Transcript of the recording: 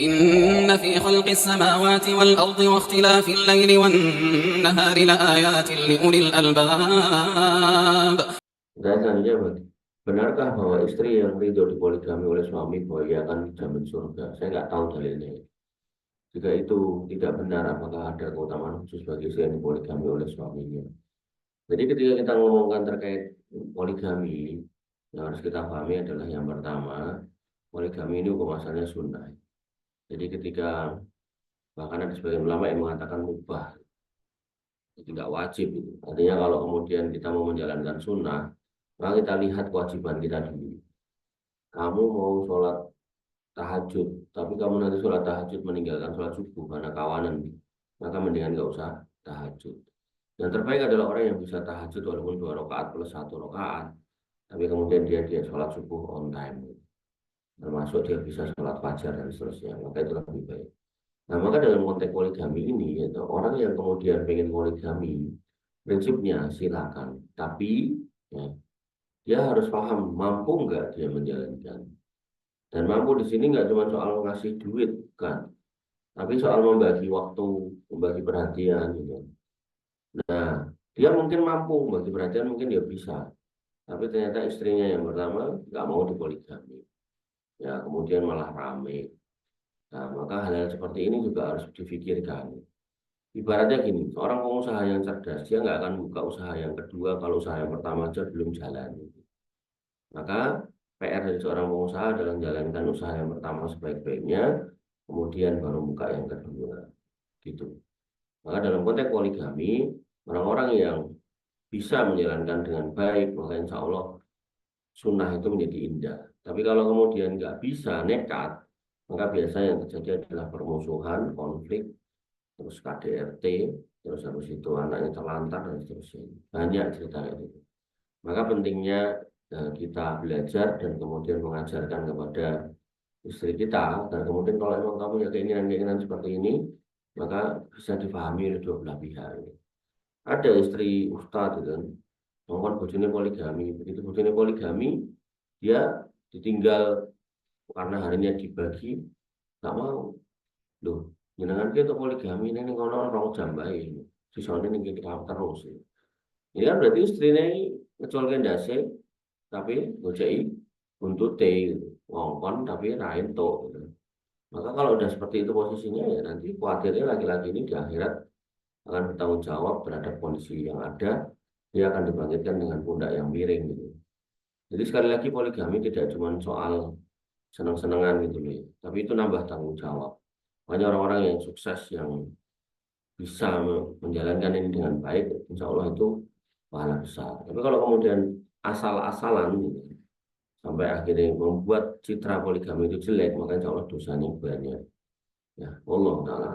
إن في خلق السماوات والأرض واختلاف الليل والنهار لآيات لأولي الألباب. Dan selanjutnya, benarkah bahwa istri yang ridho dipoligami oleh suami bahwa ia akan dijamin surga? Saya nggak tahu dalilnya. Jika itu tidak benar, apakah ada keutamaan khusus bagi istri yang dipoligami oleh suaminya? Jadi ketika kita ngomongkan terkait poligami, yang harus kita pahami adalah yang pertama, poligami ini hukum asalnya sunnah. Jadi ketika bahkan ada sebagian ulama yang mengatakan mubah, tidak wajib. Artinya kalau kemudian kita mau menjalankan sunnah, maka kita lihat kewajiban kita dulu. Kamu mau sholat tahajud, tapi kamu nanti sholat tahajud meninggalkan sholat subuh karena kawanan, maka mendingan nggak usah tahajud. Yang terbaik adalah orang yang bisa tahajud walaupun 2 rakaat plus 1 rakaat, tapi kemudian dia sholat subuh on time, termasuk dia bisa sholat fajar dan seterusnya, maka itu lebih baik. Nah, maka dalam konteks poligami ini, yaitu orang yang kemudian pengen poligami, prinsipnya silakan, tapi ya, dia harus paham mampu nggak dia menjalankan. Dan mampu di sini nggak cuma soal ngasih duit, kan, tapi soal membagi waktu, membagi perhatian, gitu. Nah, dia mungkin mampu membagi perhatian, mungkin dia bisa, tapi ternyata istrinya yang pertama nggak mau dipoligami, ya kemudian malah rame. Nah, maka hal-hal seperti ini juga harus difikirkan. Ibaratnya gini, seorang pengusaha yang cerdas, dia nggak akan buka usaha yang kedua kalau usaha yang pertama aja belum jalan. Maka PR dari seorang pengusaha adalah menjalankan usaha yang pertama sebaik-baiknya, kemudian baru buka yang kedua. Gitu. Maka dalam konteks poligami, orang-orang yang bisa menjalankan dengan baik, maka insya Allah sunnah itu menjadi indah. Tapi kalau kemudian nggak bisa, nekat, maka biasanya yang terjadi adalah permusuhan, konflik, terus KDRT, terus habis itu anaknya terlantar dan seterusnya. Banyak cerita itu. Maka pentingnya kita belajar dan kemudian mengajarkan kepada istri kita, dan kemudian kalau emang kamu punya keinginan-keinginan seperti ini, maka bisa dipahami oleh dua belah pihak. Ada istri ustadz itu kan, ngomong bojone poligami, begitu bojone poligami, dia ditinggal karena harinya dibagi, nggak mau. Loh, jenengan kita poligami ini ngono 2 jam bae. Sisone ning kita terus. Ini kan berarti istrinya ngecolke ndase tapi gojeki buntute gitu. Ngongkon tapi ra entuk gitu. Maka kalau udah seperti itu posisinya, ya nanti khawatirnya laki-laki ini di akhirat akan bertanggung jawab terhadap kondisi yang ada. Dia akan dibangkitkan dengan pundak yang miring gitu. Jadi sekali lagi poligami tidak cuma soal senang-senangan gitu loh, tapi itu nambah tanggung jawab. Banyak orang-orang yang sukses yang bisa menjalankan ini dengan baik, insya Allah itu pahala besar. Tapi kalau kemudian asal-asalan gitu, sampai akhirnya membuat citra poligami itu jelek, maka insya Allah dosanya banyak. Ya, Allah Ta'ala.